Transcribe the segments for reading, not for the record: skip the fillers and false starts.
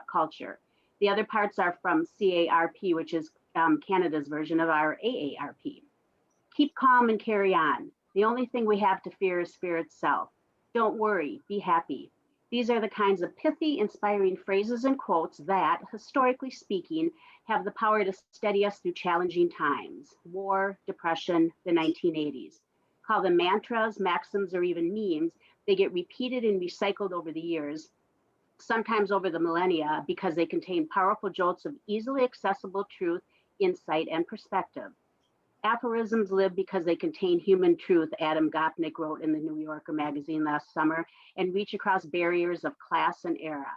culture. The other parts are from CARP, which is Canada's version of our AARP. Keep calm and carry on. The only thing we have to fear is fear itself. Don't worry, be happy. These are the kinds of pithy, inspiring phrases and quotes that, historically speaking, have the power to steady us through challenging times: war, depression, the 1980s. Call them mantras, maxims, or even memes. They get repeated and recycled over the years, sometimes over the millennia, because they contain powerful jolts of easily accessible truth, insight, and perspective. Aphorisms live because they contain human truth, Adam Gopnik wrote in the New Yorker magazine last summer, and reach across barriers of class and era.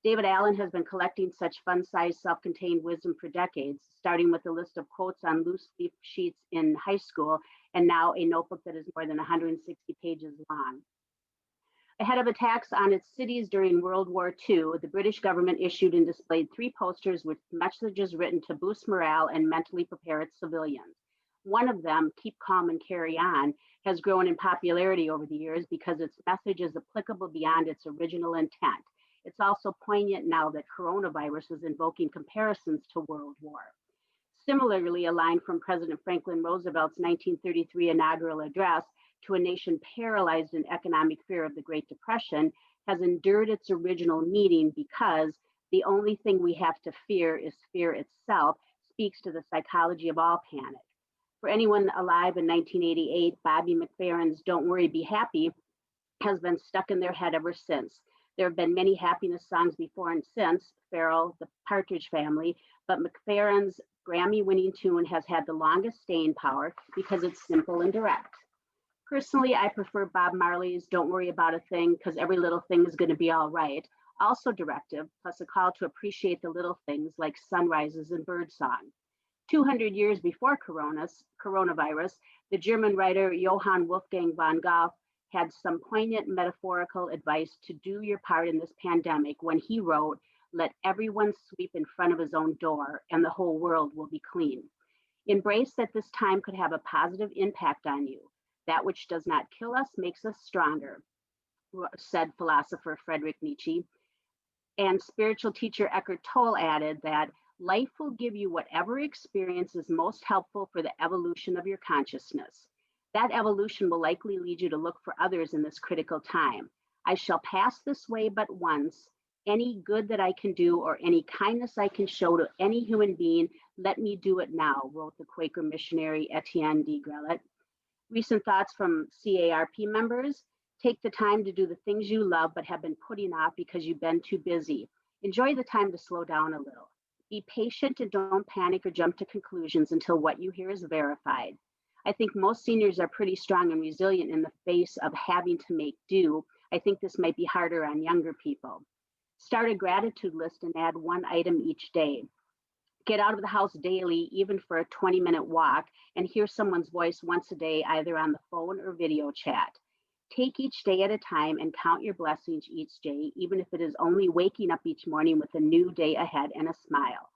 David Allen has been collecting such fun-sized, self-contained wisdom for decades, starting with a list of quotes on loose leaf sheets in high school, and now a notebook that is more than 160 pages long. Ahead of attacks on its cities during World War II, the British government issued and displayed 3 posters with messages written to boost morale and mentally prepare its civilians. One of them, Keep Calm and Carry On, has grown in popularity over the years because its message is applicable beyond its original intent. It's also poignant now that coronavirus is invoking comparisons to World War. Similarly, a line from President Franklin Roosevelt's 1933 inaugural address to a nation paralyzed in economic fear of the Great Depression has endured its original meaning because the only thing we have to fear is fear itself, speaks to the psychology of all panic. For anyone alive in 1988, Bobby McFerrin's Don't Worry, Be Happy has been stuck in their head ever since. There have been many happiness songs before and since, Farrell, the Partridge Family, but McFerrin's Grammy-winning tune has had the longest staying power because it's simple and direct. Personally, I prefer Bob Marley's Don't Worry About a Thing because every little thing is going to be all right. Also directive, plus a call to appreciate the little things like sunrises and birdsong. 200 years before coronavirus, the German writer Johann Wolfgang von Goethe had some poignant metaphorical advice to do your part in this pandemic when he wrote, "Let everyone sweep in front of his own door and the whole world will be clean." Embrace that this time could have a positive impact on you. That which does not kill us makes us stronger, said philosopher Friedrich Nietzsche. And spiritual teacher Eckhart Tolle added that life will give you whatever experience is most helpful for the evolution of your consciousness. That evolution will likely lead you to look for others in this critical time. I shall pass this way but once. Any good that I can do or any kindness I can show to any human being, let me do it now, wrote the Quaker missionary Etienne de Grelet. Recent thoughts from CARP members: take the time to do the things you love but have been putting off because you've been too busy. Enjoy the time to slow down a little. Be patient and don't panic or jump to conclusions until what you hear is verified. I think most seniors are pretty strong and resilient in the face of having to make do. I think this might be harder on younger people. Start a gratitude list and add 1 item each day. Get out of the house daily, even for a 20-minute walk, and hear someone's voice once a day, either on the phone or video chat. Take each day at a time and count your blessings each day, even if it is only waking up each morning with a new day ahead and a smile.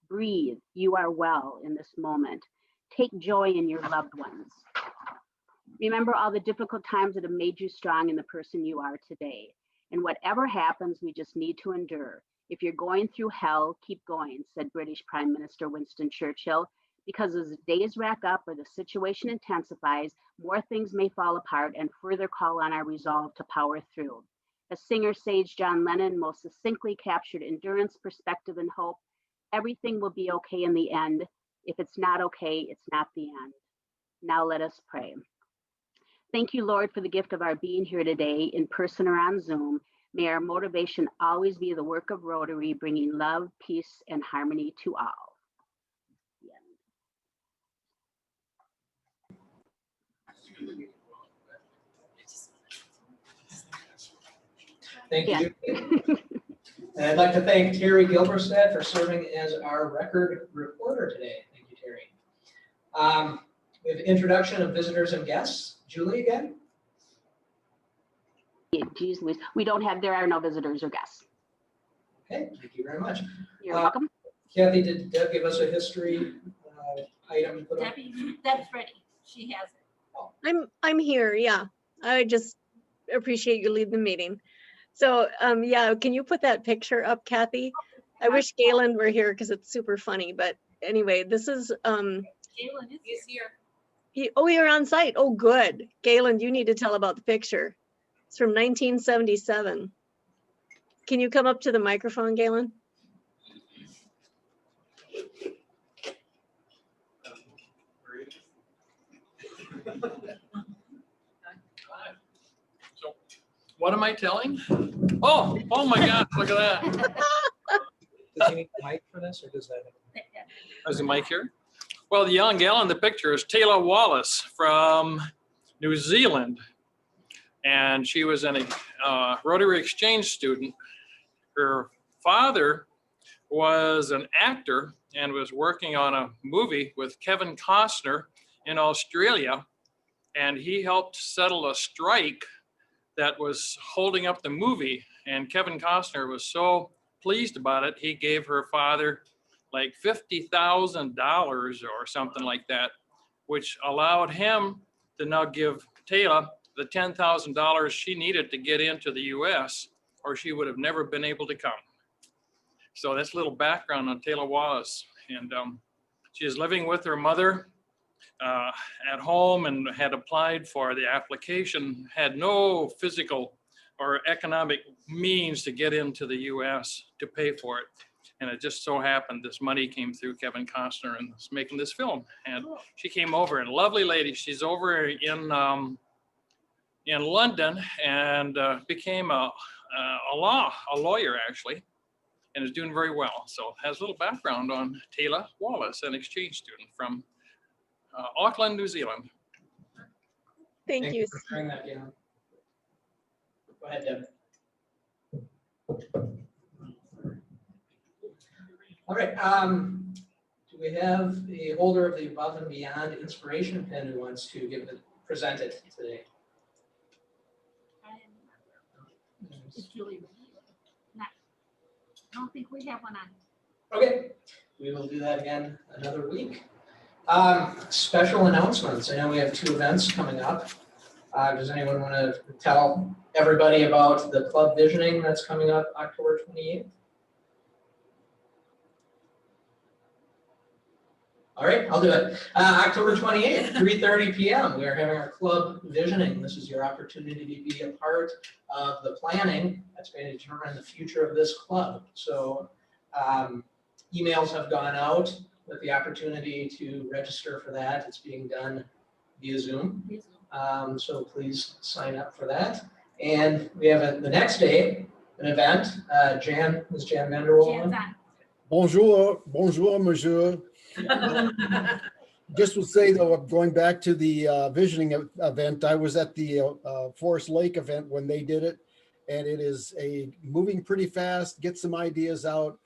Breathe. You are well in this moment. Take joy in your loved ones. Remember all the difficult times that have made you strong in the person you are today. And whatever happens, we just need to endure. If you're going through hell, keep going, said British Prime Minister Winston Churchill, because as the days rack up or the situation intensifies, more things may fall apart and further call on our resolve to power through. As singer sage John Lennon most succinctly captured endurance, perspective, and hope, everything will be okay in the end. If it's not okay, it's not the end. Now let us pray. Thank you, Lord, for the gift of our being here today, in person or on Zoom. May our motivation always be the work of Rotary, bringing love, peace, and harmony to all. Thank you. And I'd like to thank Terry Gilberstadt for serving as our record reporter today. Thank you, Terry. We have introduction of visitors and guests. Julie again. Geez, we don't have, there are no visitors or guests. Okay, thank you very much. You're welcome. Kathy, did Deb give us a history item? Deb's ready. She has it. I'm here, yeah. I just appreciate you leading the meeting. So, yeah, can you put that picture up, Kathy? I wish Galen were here because it's super funny. But anyway, this is, Galen is here. oh, you're on site. Oh, good. Galen, you need to tell about the picture. It's from 1977. Can you come up to the microphone, Galen? So, what am I telling? Oh my God, look at that. Does he need a mic for this, or does that? Is the mic here? Well, the young gal in the picture is Taylor Wallace from New Zealand. And she was a Rotary exchange student. Her father was an actor and was working on a movie with Kevin Costner in Australia. And he helped settle a strike that was holding up the movie. And Kevin Costner was so pleased about it, he gave her father like $50,000 or something like that, which allowed him to now give Taylor the $10,000 she needed to get into the US, or she would have never been able to come. So that's a little background on Taylor Wallace. And she is living with her mother at home and had applied for the application, had no physical or economic means to get into the US to pay for it. And it just so happened this money came through Kevin Costner and was making this film. And she came over, and lovely lady. She's over in London and became a lawyer actually, and is doing very well. So has a little background on Taylor Wallace, an exchange student from Auckland, New Zealand. Thank you. for sharing that, yeah. Go ahead, Deb. All right, do we have the holder of the Above and Beyond Inspiration Pin who wants to present it today? It's Julie. Not, I don't think we have one on. Okay, we will do that again another week. Special announcements. I know we have 2 events coming up. Does anyone want to tell everybody about the club visioning that's coming up October 28th? All right, I'll do it. October 28th, 3:30 p.m. We are having our club visioning. This is your opportunity to be a part of the planning that's going to determine the future of this club. So emails have gone out with the opportunity to register for that. It's being done via Zoom. So please sign up for that. And we have the next day, an event. Jan Vanderwall. Jan's on. Bonjour, bonjour, monsieur. Just to say though, going back to the visioning event, I was at the Forest Lake event when they did it, and it is moving pretty fast, get some ideas out,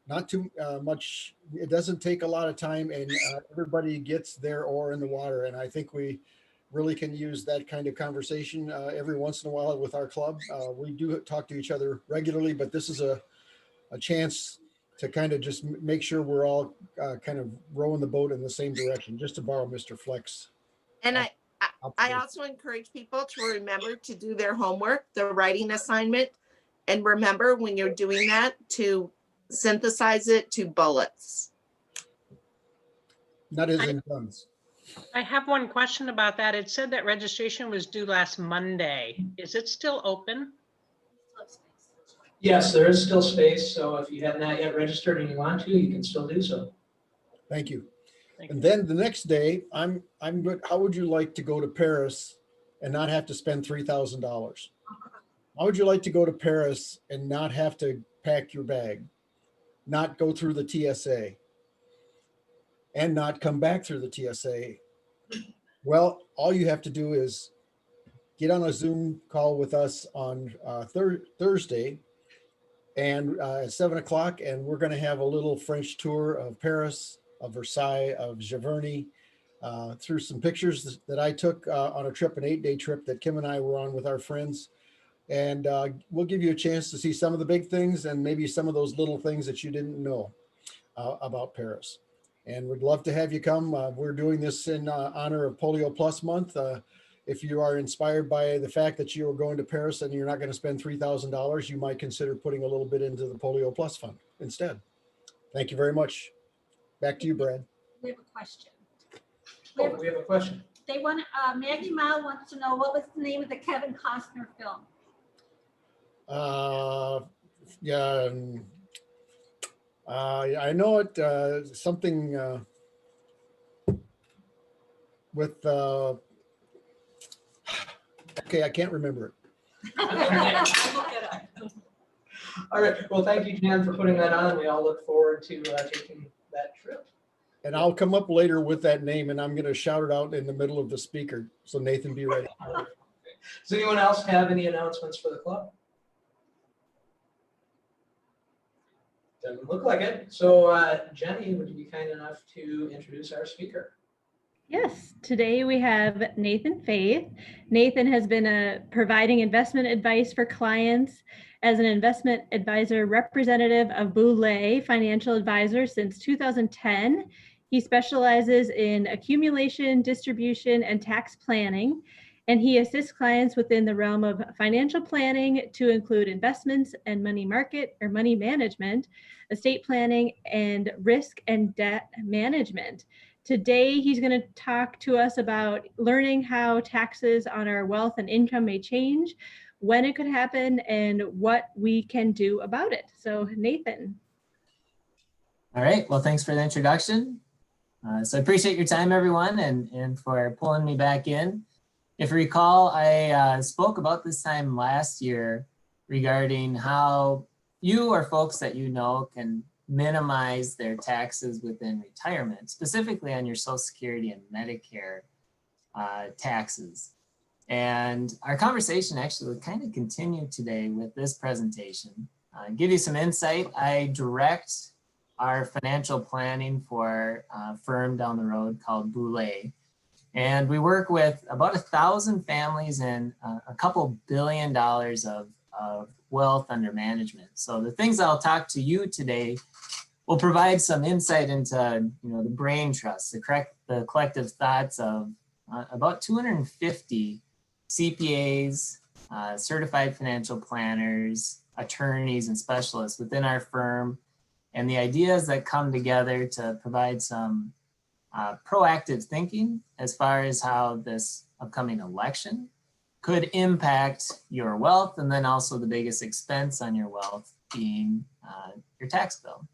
not too much, it doesn't take a lot of time, and everybody gets their oar in the water, and I think we really can use that kind of conversation every once in a while with our club. We do talk to each other regularly, but this is a chance to kind of just make sure we're all kind of rowing the boat in the same direction, just to borrow Mr. Flex. And I also encourage people to remember to do their homework, the writing assignment. And remember when you're doing that to synthesize it to bullets. Not as in guns. I have one question about that. It said that registration was due last Monday. Is it still open? Yes, there is still space. So if you have not yet registered and you want to, you can still do so. Thank you. Thank And then the next day, I'm good. How would you like to go to Paris and not have to spend $3,000? How would you like to go to Paris and not have to pack your bag, not go through the TSA, and not come back through the TSA? Well, all you have to do is get on a Zoom call with us on Thursday and at 7 o'clock, and we're going to have a little French tour of Paris, of Versailles, of Giverny, through some pictures that I took on a trip, an 8-day trip that Kim and I were on with our friends. And we'll give you a chance to see some of the big things and maybe some of those little things that you didn't know about Paris. And we'd love to have you come. We're doing this in honor of Polio Plus Month. if you are inspired by the fact that you are going to Paris and you're not going to spend $3,000, you might consider putting a little bit into the Polio Plus Fund instead. Thank you very much. Back to you, Brad. We have a question. Oh, we have a question. They want, Maggie Mile wants to know what was the name of the Kevin Costner film? Yeah, I know it, something with, okay, I can't remember it. All right, well, thank you, Jan, for putting that on. We all look forward to taking that trip. And I'll come up later with that name and I'm going to shout it out in the middle of the speaker. So Nathan, be ready. Does anyone else have any announcements for the club? Doesn't look like it. So Jenny, would you be kind enough to introduce our speaker? Yes, today we have Nathan Faith. Nathan has been providing investment advice for clients as an investment advisor representative of Boulay Financial Advisors since 2010. He specializes in accumulation, distribution, and tax planning, and he assists clients within the realm of financial planning to include investments and money market or money management, estate planning, and risk and debt management. Today, he's going to talk to us about learning how taxes on our wealth and income may change, when it could happen, and what we can do about it. So Nathan. All right, well, thanks for the introduction. So I appreciate your time, everyone, and for pulling me back in. If you recall, I spoke about this time last year regarding how you or folks that you know can minimize their taxes within retirement, specifically on your Social Security and Medicare taxes. And our conversation actually will kind of continue today with this presentation. Give you some insight. I direct our financial planning for a firm down the road called Boulay. And we work with about 1,000 families and a couple $1 billion of wealth under management. So the things I'll talk to you today will provide some insight into, the brain trust, the collective thoughts of about 250 CPAs, certified financial planners, attorneys, and specialists within our firm, and the ideas that come together to provide some proactive thinking as far as how this upcoming election could impact your wealth, and then also the biggest expense on your wealth being your tax bill.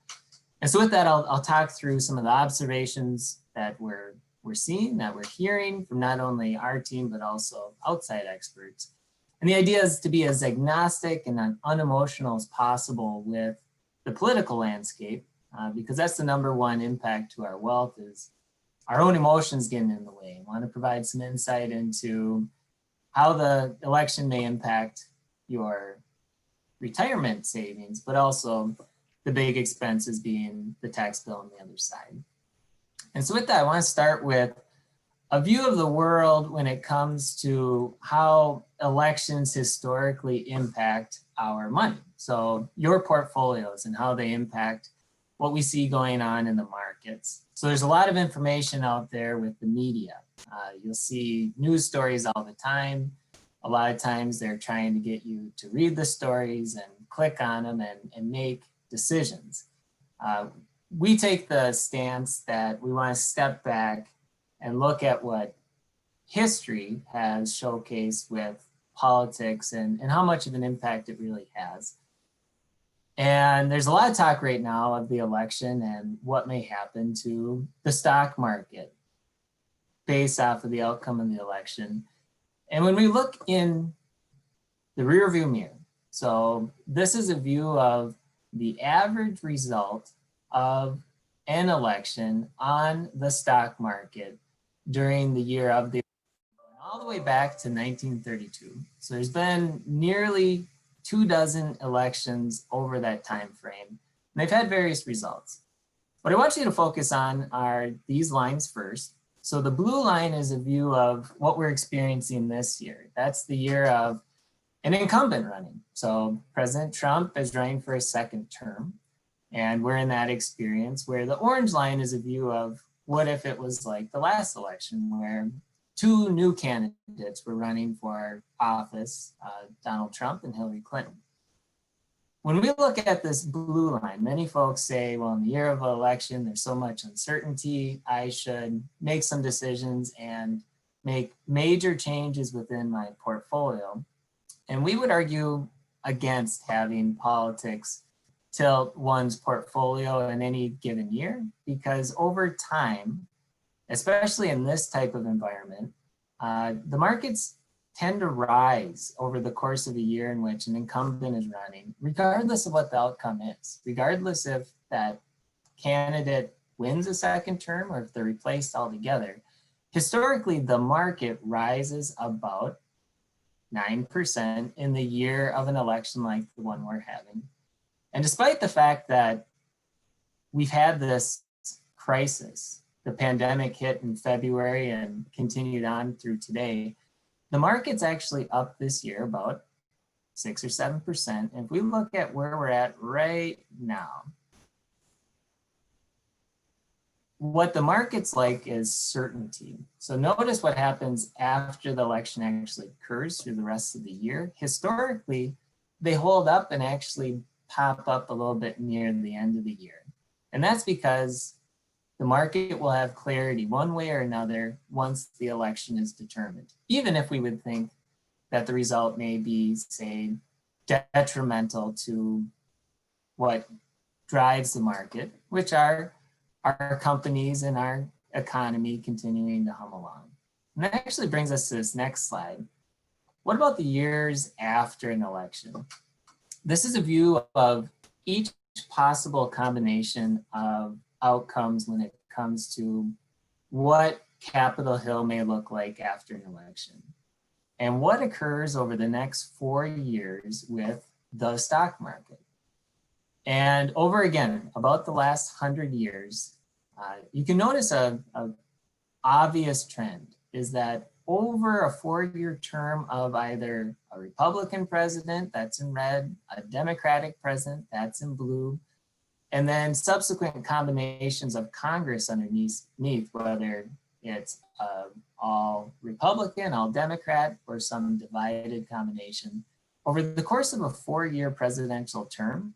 And so with that, I'll talk through some of the observations that we're seeing, that we're hearing from not only our team, but also outside experts. And the idea is to be as agnostic and unemotional as possible with the political landscape, because that's the number one impact to our wealth is our own emotions getting in the way. I want to provide some insight into how the election may impact your retirement savings, but also the big expenses being the tax bill on the other side. And so with that, I want to start with a view of the world when it comes to how elections historically impact our money. So your portfolios and how they impact what we see going on in the markets. So there's a lot of information out there with the media. You'll see news stories all the time. A lot of times they're trying to get you to read the stories and click on them and make decisions. We take the stance that we want to step back and look at what history has showcased with politics and how much of an impact it really has. And there's a lot of talk right now of the election and what may happen to the stock market based off of the outcome of the election. And when we look in the rearview mirror, so this is a view of the average result of an election on the stock market during the year of the election, all the way back to 1932. So there's been nearly 24 elections over that time frame, and they've had various results. What I want you to focus on are these lines first. So the blue line is a view of what we're experiencing this year. That's the year of an incumbent running. So President Trump is running for a second term, and we're in that experience where the orange line is a view of what if it was like the last election where two new candidates were running for office, Donald Trump and Hillary Clinton. When we look at this blue line, many folks say, well, in the year of an election, there's so much uncertainty, I should make some decisions and make major changes within my portfolio. And we would argue against having politics tilt one's portfolio in any given year, because over time, especially in this type of environment, the markets tend to rise over the course of a year in which an incumbent is running, regardless of what the outcome is, regardless if that candidate wins a second term or if they're replaced altogether. Historically, the market rises about 9% in the year of an election like the one we're having. And despite the fact that we've had this crisis, the pandemic hit in February and continued on through today, the market's actually up this year about 6 or 7%. And if we look at where we're at right now, what the market's like is certainty. So notice what happens after the election actually occurs through the rest of the year. Historically, they hold up and actually pop up a little bit near the end of the year. And that's because the market will have clarity one way or another once the election is determined, even if we would think that the result may be, say, detrimental to what drives the market, which are our companies and our economy continuing to hum along. And that actually brings us to this next slide. What about the years after an election? This is a view of each possible combination of outcomes when it comes to what Capitol Hill may look like after an election and what occurs over the next 4 years with the stock market. And over again, about the last 100 years, you can notice a obvious trend is that over a 4-year term of either a Republican president, that's in red, a Democratic president, that's in blue, and then subsequent combinations of Congress underneath, whether it's all Republican, all Democrat, or some divided combination. Over the course of a 4-year presidential term,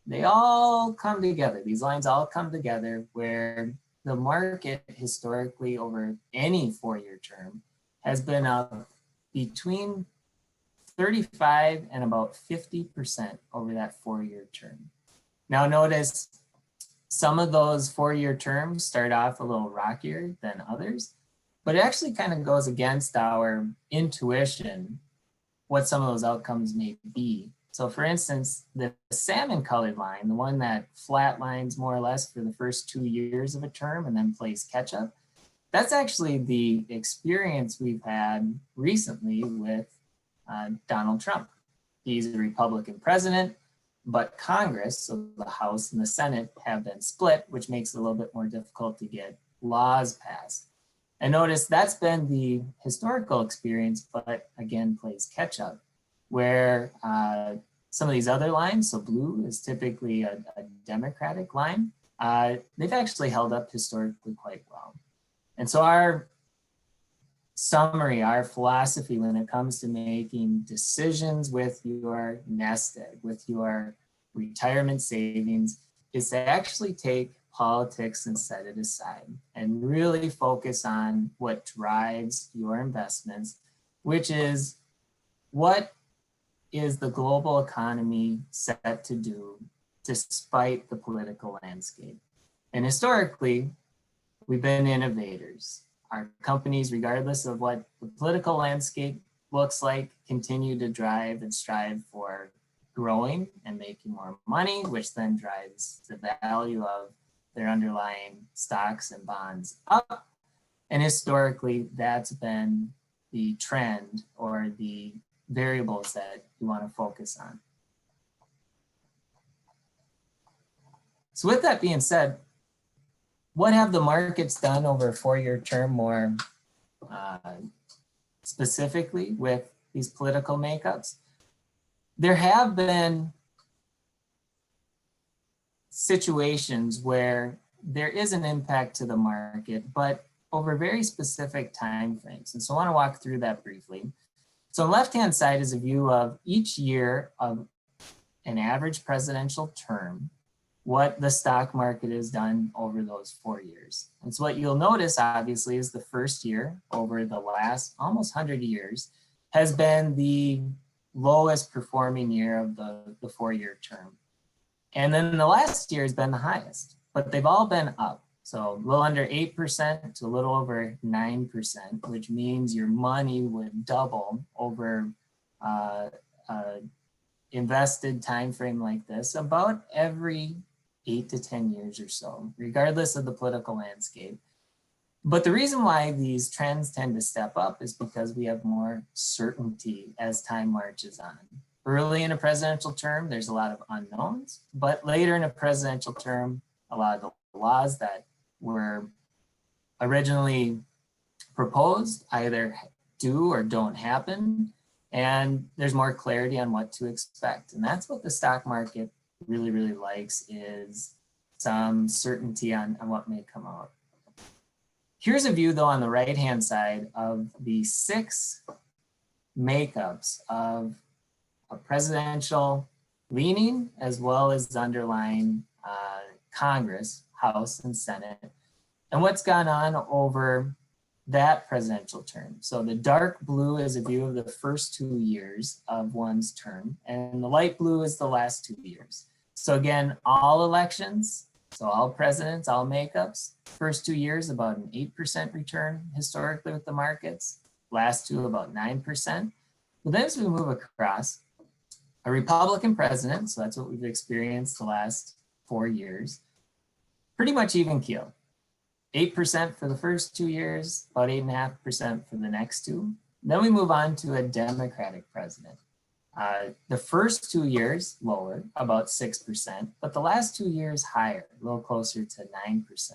they all come together. These lines all come together where the market historically over any 4-year term has been up between 35 and about 50% over that 4-year term. Now notice some of those 4-year terms start off a little rockier than others, but it actually kind of goes against our intuition what some of those outcomes may be. So for instance, the salmon colored line, the one that flatlines more or less for the first 2 years of a term and then plays catch up, that's actually the experience we've had recently with Donald Trump. He's a Republican president, but Congress, so the House and the Senate, have been split, which makes it a little bit more difficult to get laws passed. And notice that's been the historical experience, but again, plays catch up, where some of these other lines, so blue is typically a Democratic line, they've actually held up historically quite well. And so our summary, our philosophy when it comes to making decisions with your nest egg, with your retirement savings, is to actually take politics and set it aside and really focus on what drives your investments, which is what is the global economy set to do despite the political landscape. And historically, we've been innovators. Our companies, regardless of what the political landscape looks like, continue to drive and strive for growing and making more money, which then drives the value of their underlying stocks and bonds up. And historically, that's been the trend or the variables that you want to focus on. So with that being said, what have the markets done over a 4-year term more specifically with these political makeups? There have been situations where there is an impact to the market, but over very specific time frames. And so I want to walk through that briefly. So on the left-hand side is a view of each year of an average presidential term, what the stock market has done over those 4 years. And so what you'll notice, obviously, is the first year over the last almost 100 years has been the lowest performing year of the 4-year term. And then the last year has been the highest, but they've all been up. So a little under 8% to a little over 9%, which means your money would double over invested time frame like this about every 8 to 10 years or so, regardless of the political landscape. But the reason why these trends tend to step up is because we have more certainty as time marches on. Early in a presidential term, there's a lot of unknowns, but later in a presidential term, a lot of the laws that were originally proposed either do or don't happen, and there's more clarity on what to expect. And that's what the stock market really, really likes, is some certainty on what may come out. Here's a view though on the right-hand side of the 6 makeups of a presidential leaning as well as underlying Congress, House and Senate, and what's gone on over that presidential term. So the dark blue is a view of the first 2 years of one's term, and the light blue is the last 2 years. So again, all elections, so all presidents, all makeups, first 2 years about an 8% return historically with the markets, last 2 about 9%. But then as we move across, a Republican president, so that's what we've experienced the last 4 years, pretty much even keel. 8% for the first 2 years, about 8.5% for the next 2. Then we move on to a Democratic president. The first 2 years lower, about 6%, but the last 2 years higher, a little closer to 9%.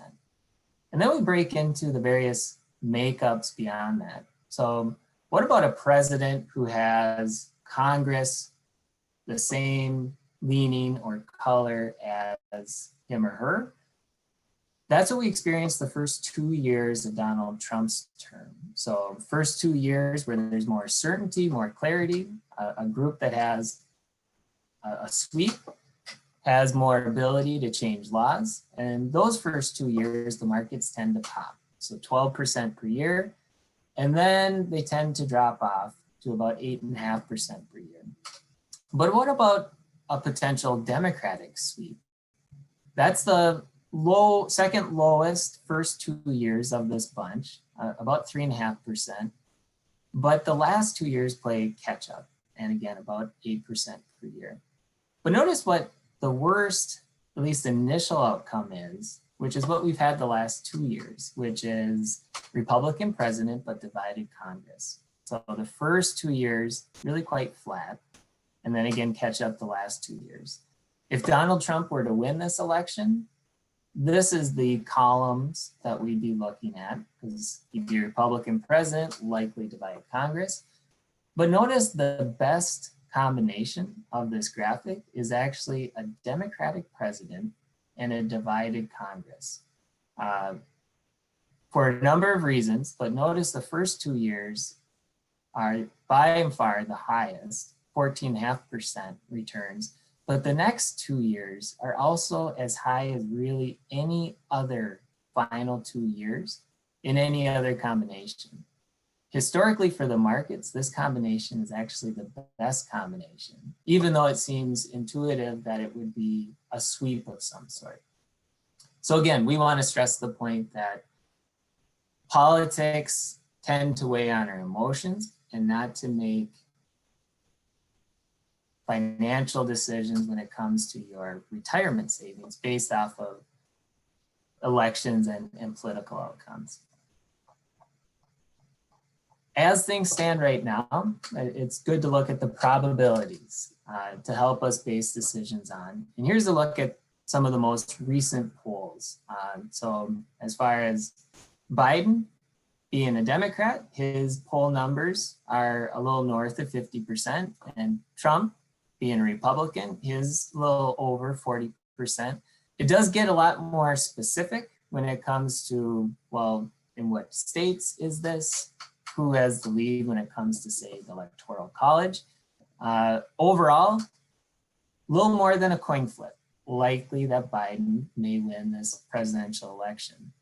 And then we break into the various makeups beyond that. So what about a president who has Congress the same leaning or color as him or her? That's what we experienced the first 2 years of Donald Trump's term. So first 2 years where there's more certainty, more clarity, a group that has a sweep has more ability to change laws. And those first 2 years, the markets tend to pop. So 12% per year. And then they tend to drop off to about 8.5% per year. But what about a potential Democratic sweep? That's the second lowest first 2 years of this bunch, about 3.5%. But the last 2 years play catch up, and again, about 8% per year. But notice what the worst, at least initial outcome is, which is what we've had the last 2 years, which is Republican president, but divided Congress. So the first 2 years, really quite flat, and then again, catch up the last 2 years. If Donald Trump were to win this election, this is the columns that we'd be looking at, because he'd be Republican president, likely divided Congress. But notice the best combination of this graphic is actually a Democratic president and a divided Congress. For a number of reasons, but notice the first 2 years are by and far the highest, 14.5% returns. But the next 2 years are also as high as really any other final 2 years in any other combination. Historically for the markets, this combination is actually the best combination, even though it seems intuitive that it would be a sweep of some sort. So again, we want to stress the point that politics tend to weigh on our emotions and not to make financial decisions when it comes to your retirement savings based off of elections and political outcomes. As things stand right now, it's good to look at the probabilities to help us base decisions on. And here's a look at some of the most recent polls. So as far as Biden being a Democrat, his poll numbers are a little north of 50%, and Trump being a Republican, his a little over 40%. It does get a lot more specific when it comes to, well, in what states is this? Who has the lead when it comes to, say, the Electoral College? Overall, a little more than a coin flip. Likely that Biden may win this presidential election.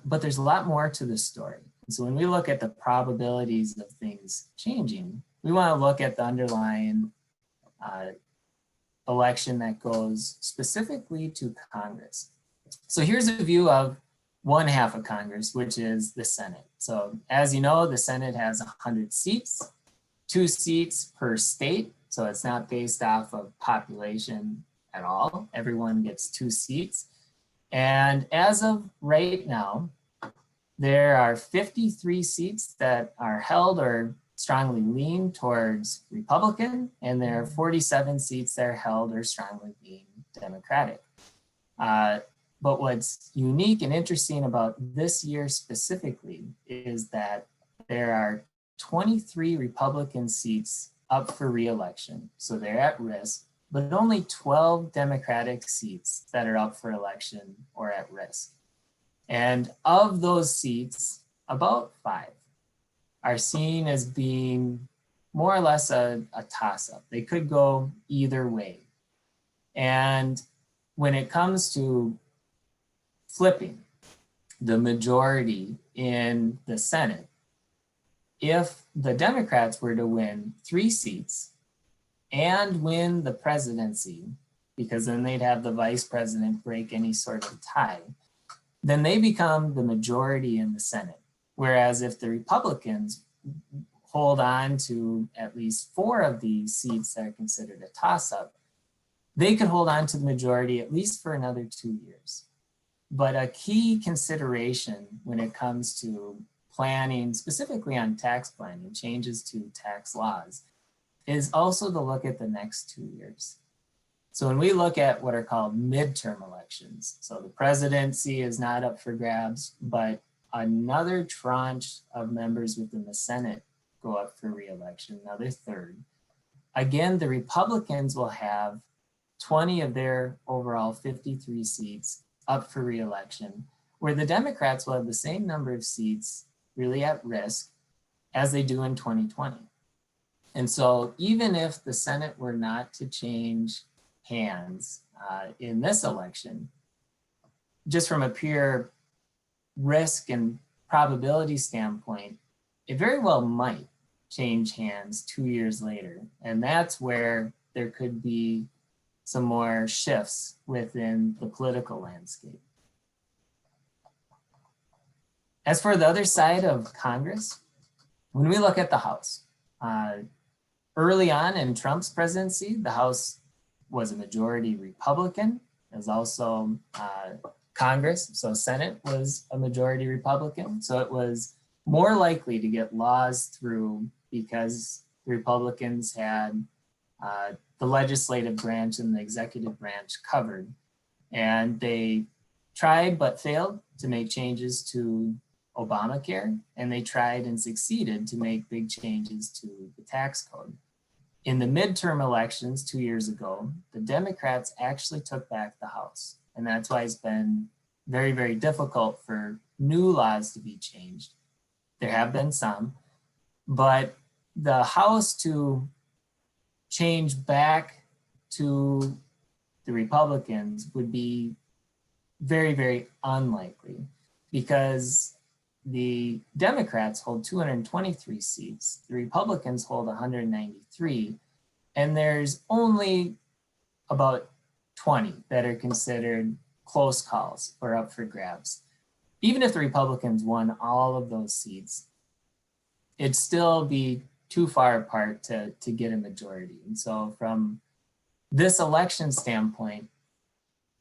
But there's a lot more to the story. So when we look at the probabilities of things changing, we want to look at the underlying election that goes specifically to Congress. So here's a view of one half of Congress, which is the Senate. So as you know, the Senate has 100 seats, 2 seats per state. So it's not based off of population at all. Everyone gets 2 seats. And as of right now, there are 53 seats that are held or strongly lean towards Republican, and there are 47 seats that are held or strongly lean Democratic. But what's unique and interesting about this year specifically is that there are 23 Republican seats up for re-election, so they're at risk, but only 12 Democratic seats that are up for election or at risk. And of those seats, about 5 are seen as being more or less a toss-up. They could go either way. And when it comes to flipping the majority in the Senate, if the Democrats were to win 3 seats and win the presidency, because then they'd have the vice president break any sort of tie, then they become the majority in the Senate. Whereas if the Republicans hold on to at least 4 of these seats that are considered a toss-up, they could hold on to the majority at least for another 2 years. But a key consideration when it comes to planning, specifically on tax planning, changes to tax laws, is also to look at the next 2 years. So when we look at what are called midterm elections, so the presidency is not up for grabs, but another tranche of members within the Senate go up for re-election, another third. Again, the Republicans will have 20 of their overall 53 seats up for re-election, where the Democrats will have the same number of seats really at risk as they do in 2020. And so even if the Senate were not to change hands in this election, just from a pure risk and probability standpoint, it very well might change hands 2 years later. And that's where there could be some more shifts within the political landscape. As for the other side of Congress, when we look at the House, early on in Trump's presidency, the House was a majority Republican. It was also Congress, so Senate was a majority Republican. So it was more likely to get laws through because the Republicans had the legislative branch and the executive branch covered. And they tried but failed to make changes to Obamacare, and they tried and succeeded to make big changes to the tax code. In the midterm elections 2 years ago, the Democrats actually took back the House. And that's why it's been very, very difficult for new laws to be changed. There have been some, but the House to change back to the Republicans would be very, very unlikely because the Democrats hold 223 seats, the Republicans hold 193, and there's only about 20 that are considered close calls or up for grabs. Even if the Republicans won all of those seats, it'd still be too far apart to get a majority. And so from this election standpoint,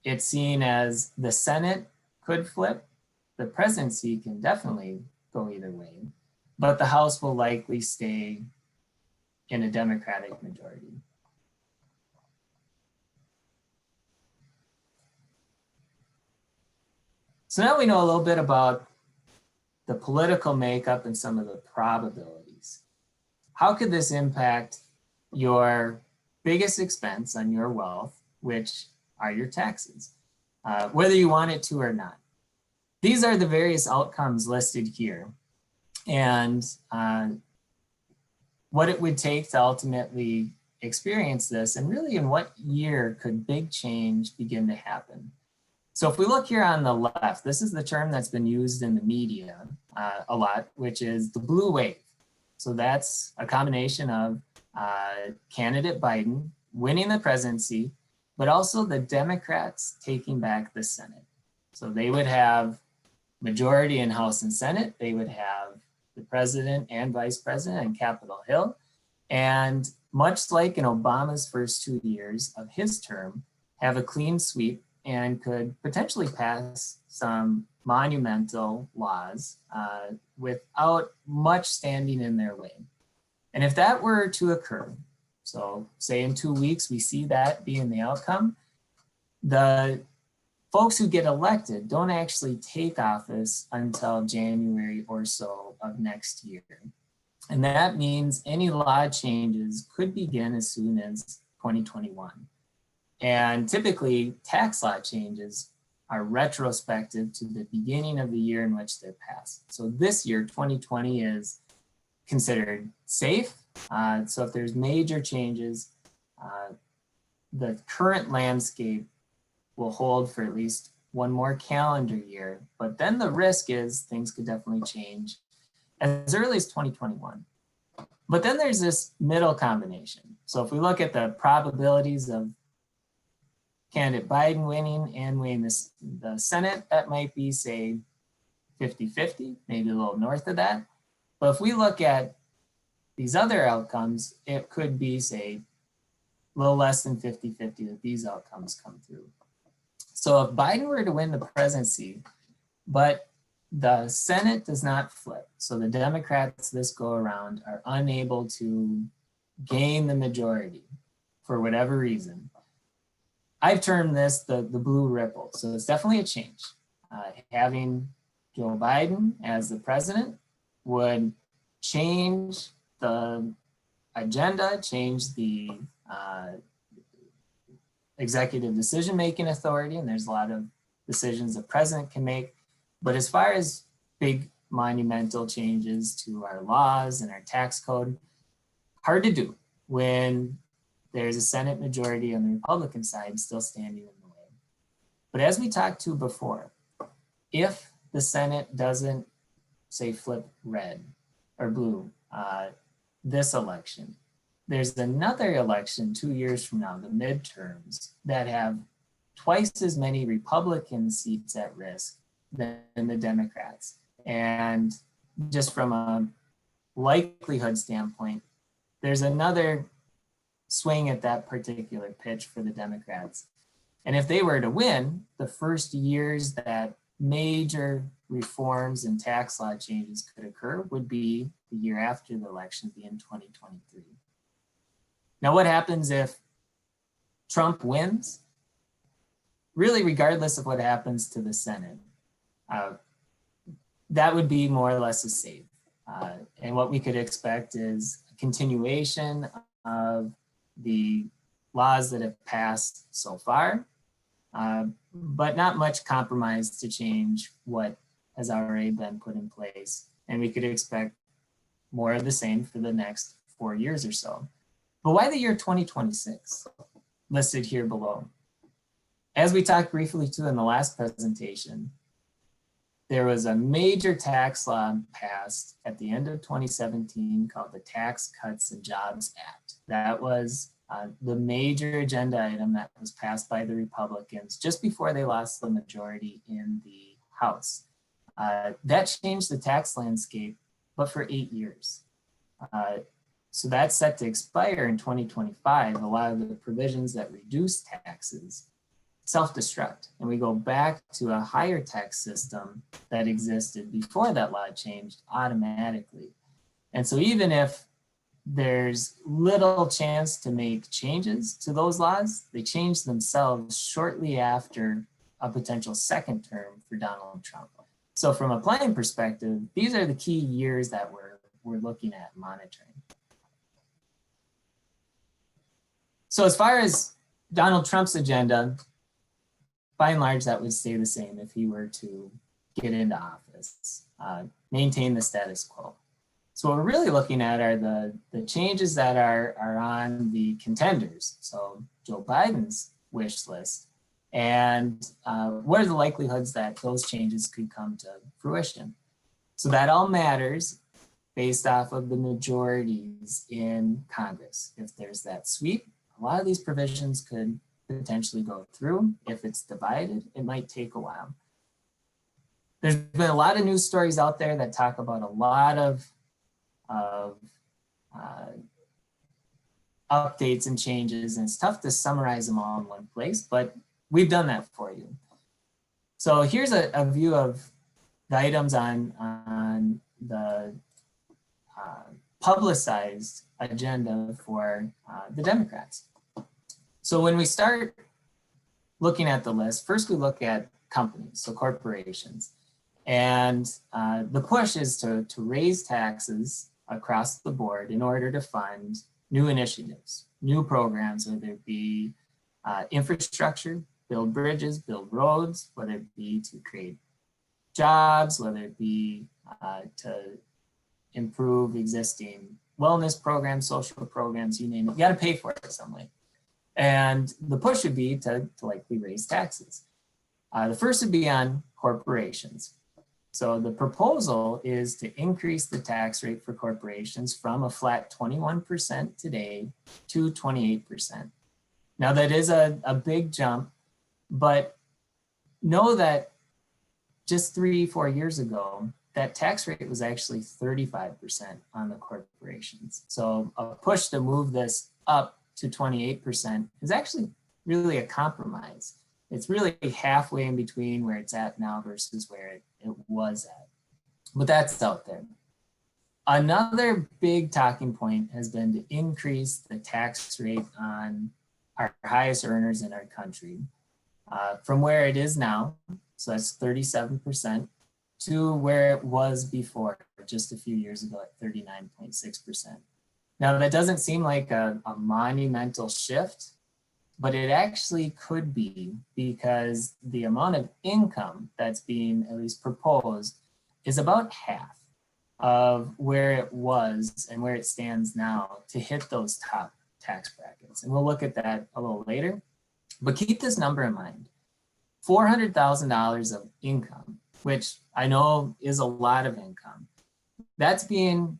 it's seen as the Senate could flip. The presidency can definitely go either way, but the House will likely stay in a Democratic majority. So now we know a little bit about the political makeup and some of the probabilities. How could this impact your biggest expense on your wealth, which are your taxes, whether you want it to or not? these are the various outcomes listed here. And what it would take to ultimately experience this, and really in what year could big change begin to happen. So if we look here on the left, this is the term that's been used in the media a lot, which is the blue wave. So that's a combination of candidate Biden winning the presidency, but also the Democrats taking back the Senate. So they would have majority in House and Senate. They would have the president and vice president on Capitol Hill. And much like in Obama's first 2 years of his term, have a clean sweep and could potentially pass some monumental laws without much standing in their way. And if that were to occur, so say in 2 weeks, we see that being the outcome, the folks who get elected don't actually take office until January or so of next year. And that means any law changes could begin as soon as 2021. And typically tax law changes are retrospective to the beginning of the year in which they're passed. So this year, 2020, is considered safe. So if there's major changes, the current landscape will hold for at least one more calendar year. But then the risk is things could definitely change as early as 2021. But then there's this middle combination. So if we look at the probabilities of candidate Biden winning and winning the Senate, that might be, say, 50-50, maybe a little north of that. But if we look at these other outcomes, it could be, say, a little less than 50-50 that these outcomes come through. So if Biden were to win the presidency, but the Senate does not flip, so the Democrats this go around are unable to gain the majority for whatever reason, I've termed this the blue ripple. So it's definitely a change. Having Joe Biden as the president would change the agenda, change the executive decision-making authority, and there's a lot of decisions the president can make. But as far as big monumental changes to our laws and our tax code, hard to do when there's a Senate majority on the Republican side still standing in the way. But as we talked to before, if the Senate doesn't, say, flip red or blue this election, there's another election 2 years from now, the midterms, that have twice as many Republican seats at risk than the Democrats. And just from a likelihood standpoint, there's another swing at that particular pitch for the Democrats. And if they were to win, the first years that major reforms and tax law changes could occur would be the year after the election, be in 2023. Now, what happens if Trump wins? Really, regardless of what happens to the Senate, that would be more or less a safe. And what we could expect is a continuation of the laws that have passed so far, but not much compromise to change what has already been put in place. And we could expect more of the same for the next 4 years or so. But why the year 2026 listed here below? As we talked briefly to in the last presentation, there was a major tax law passed at the end of 2017 called the Tax Cuts and Jobs Act. That was the major agenda item that was passed by the Republicans just before they lost the majority in the House. That changed the tax landscape, but for 8 years. So that's set to expire in 2025. A lot of the provisions that reduce taxes self-destruct, and we go back to a higher tax system that existed before that law changed automatically. And so even if there's little chance to make changes to those laws, they change themselves shortly after a potential second term for Donald Trump. So from a planning perspective, these are the key years that we're looking at monitoring. So as far as Donald Trump's agenda, by and large, that would stay the same if he were to get into office, maintain the status quo. So what we're really looking at are the changes that are on the contenders. So Joe Biden's wish list, and what are the likelihoods that those changes could come to fruition. So that all matters based off of the majorities in Congress. If there's that sweep, a lot of these provisions could potentially go through. If it's divided, it might take a while. There's been a lot of news stories out there that talk about a lot of updates and changes, and it's tough to summarize them all in one place, but we've done that for you. So here's a view of the items on the publicized agenda for the Democrats. So when we start looking at the list, first we look at companies, so corporations. And the push is to raise taxes across the board in order to fund new initiatives, new programs, whether it be infrastructure, build bridges, build roads, whether it be to create jobs, whether it be to improve existing wellness programs, social programs, you name it. You got to pay for it some way. And the push would be to likely raise taxes. The first would be on corporations. So the proposal is to increase the tax rate for corporations from a flat 21% today to 28%. Now that is a big jump, but know that just 3-4 years ago, that tax rate was actually 35% on the corporations. So a push to move this up to 28% is actually really a compromise. It's really halfway in between where it's at now versus where it was at. But that's out there. Another big talking point has been to increase the tax rate on our highest earners in our country from where it is now, so that's 37%, to where it was before, just a few years ago at 39.6%. Now that doesn't seem like a monumental shift, but it actually could be, because the amount of income that's being at least proposed is about half of where it was and where it stands now to hit those top tax brackets. And we'll look at that a little later, but keep this number in mind. $400,000 of income, which I know is a lot of income, that's being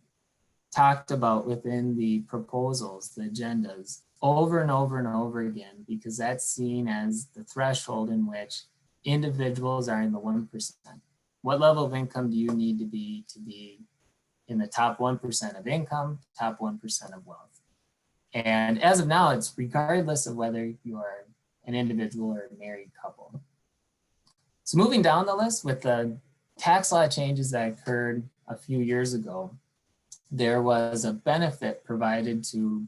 talked about within the proposals, the agendas, over and over and over again, because that's seen as the threshold in which individuals are in the 1%. What level of income do you need to be in the top 1% of income, top 1% of wealth? And as of now, it's regardless of whether you are an individual or a married couple. So moving down the list, with the tax law changes that occurred a few years ago, there was a benefit provided to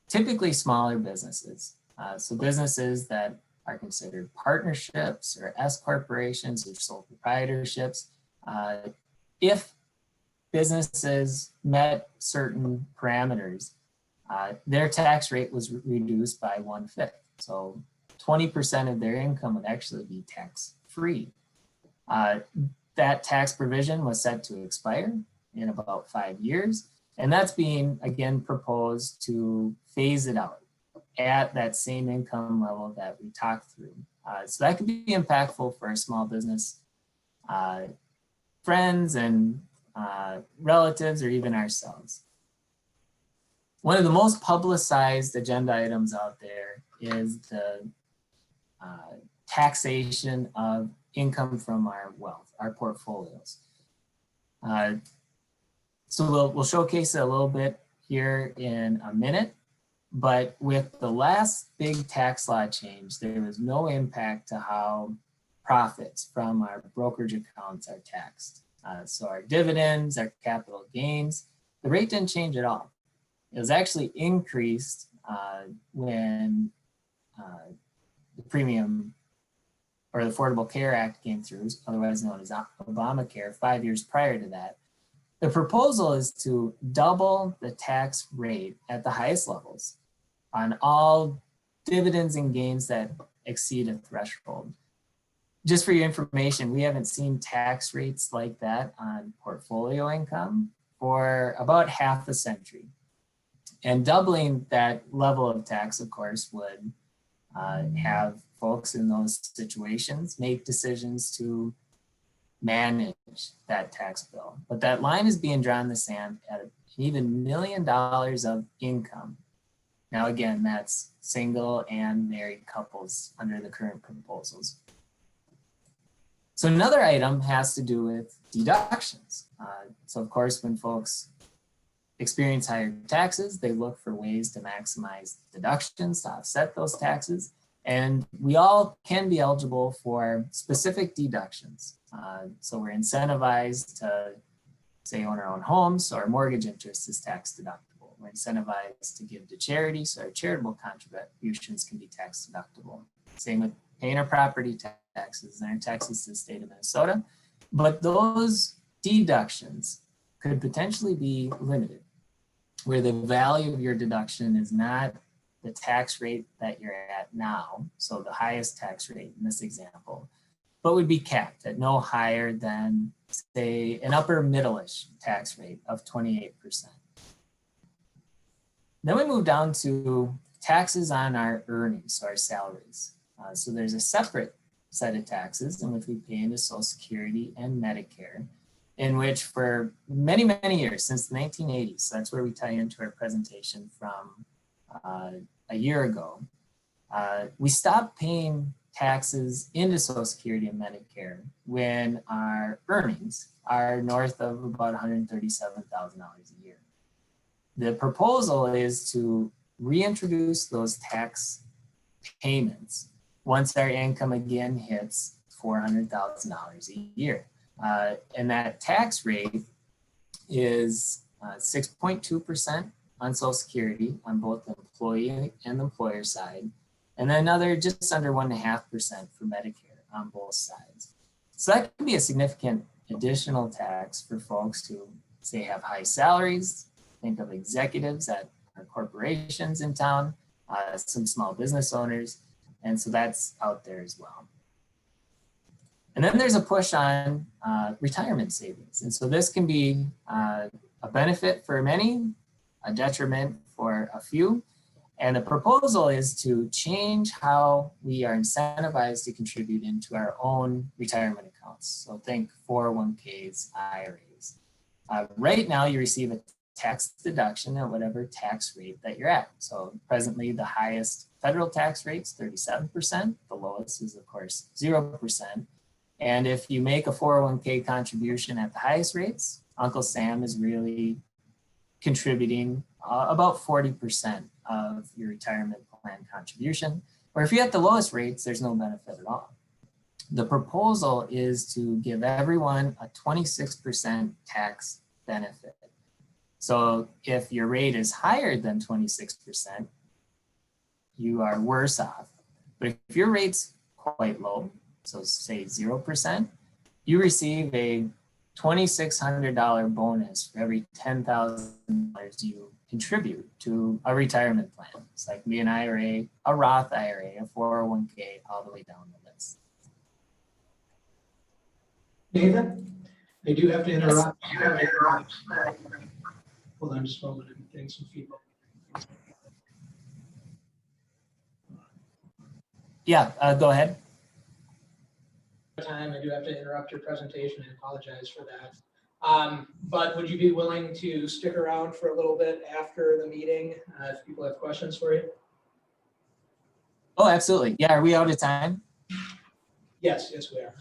typically smaller businesses. So businesses that are considered partnerships or S corporations or sole proprietorships. If businesses met certain parameters, their tax rate was reduced by 1/5. So 20% of their income would actually be tax-free. That tax provision was set to expire in about 5 years. And that's being, again, proposed to phase it out at that same income level that we talked through. So that could be impactful for our small business friends and relatives, or even ourselves. One of the most publicized agenda items out there is the taxation of income from our wealth, our portfolios. So we'll showcase it a little bit here in a minute, but with the last big tax law change, there was no impact to how profits from our brokerage accounts are taxed. So our dividends, our capital gains, the rate didn't change at all. It was actually increased when the premium or the Affordable Care Act came through, otherwise known as Obamacare, 5 years prior to that. The proposal is to double the tax rate at the highest levels on all dividends and gains that exceed a threshold. just for your information, we haven't seen tax rates like that on portfolio income for about half a century. And doubling that level of tax, of course, would have folks in those situations make decisions to manage that tax bill. But that line is being drawn in the sand at an even $1 million of income. Now, again, that's single and married couples under the current proposals. So another item has to do with deductions. So of course, when folks experience higher taxes, they look for ways to maximize deductions to offset those taxes. And we all can be eligible for specific deductions. So we're incentivized to, say, own our own homes, so our mortgage interest is tax deductible. We're incentivized to give to charity, so our charitable contributions can be tax deductible. Same with paying our property taxes and our taxes to the state of Minnesota. But those deductions could potentially be limited, where the value of your deduction is not the tax rate that you're at now, so the highest tax rate in this example, but would be capped at no higher than, say, an upper middle-ish tax rate of 28%. Then we move down to taxes on our earnings, so our salaries. So there's a separate set of taxes in which we pay into Social Security and Medicare, in which for many, many years, since the 1980s, so that's where we tie into our presentation from a year ago, we stopped paying taxes into Social Security and Medicare when our earnings are north of about $137,000 a year. The proposal is to reintroduce those tax payments once our income again hits $400,000 a year. And that tax rate is 6.2% on Social Security on both the employee and the employer side, and then another just under 1.5% for Medicare on both sides. So that can be a significant additional tax for folks who, say, have high salaries. Think of executives at our corporations in town, some small business owners, and so that's out there as well. And then there's a push on retirement savings. And so this can be a benefit for many, a detriment for a few. And the proposal is to change how we are incentivized to contribute into our own retirement accounts. So think 401ks, IRAs. Right now you receive a tax deduction at whatever tax rate that you're at. So presently the highest federal tax rate is 37%. The lowest is of course 0%. And if you make a 401k contribution at the highest rates, Uncle Sam is really contributing about 40% of your retirement plan contribution. Or if you're at the lowest rates, there's no benefit at all. The proposal is to give everyone a 26% tax benefit. So if your rate is higher than 26%, you are worse off. But if your rate's quite low, so say 0%, you receive a $2,600 bonus for every $10,000 you contribute to a retirement plan. It's like be an IRA, a Roth IRA, a 401k, all the way down the list. Nathan, I do have to interrupt. Hold on just a moment, I'm getting some feedback. Yeah, go ahead. Time, I do have to interrupt your presentation. I apologize for that. But would you be willing to stick around for a little bit after the meeting if people have questions for you? Oh, absolutely. Yeah, are we out of time? Yes, yes, we are.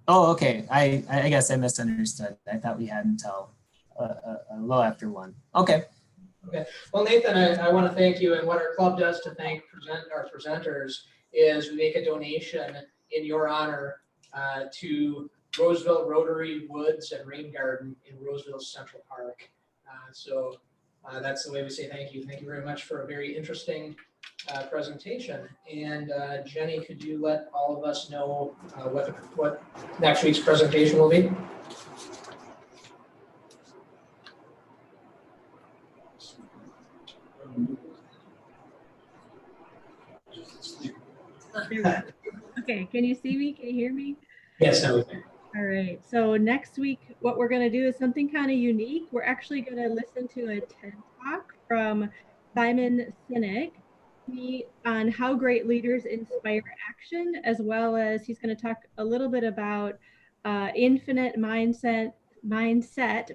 Oh, okay. I guess I misunderstood. I thought we had until a little after 1. Okay. Okay. Well, Nathan, I want to thank you. And what our club does to thank our presenters is we make a donation in your honor to Roseville Rotary Woods and Rain Garden in Roseville Central Park. So that's the way we say thank you. Thank you very much for a very interesting presentation. And Jenny, could you let all of us know what next week's presentation will be? Okay, can you see me? Can you hear me? Yes, now we can. All right, so next week, what we're gonna do is something kind of unique. We're actually gonna listen to a TED Talk from Simon Sinek on how great leaders inspire action, as well as he's gonna talk a little bit about infinite mindset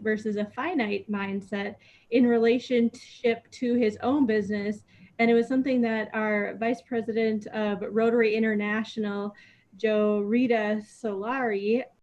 versus a finite mindset in relationship to his own business. And it was something that our Vice President of Rotary International, Joe Rita Solari,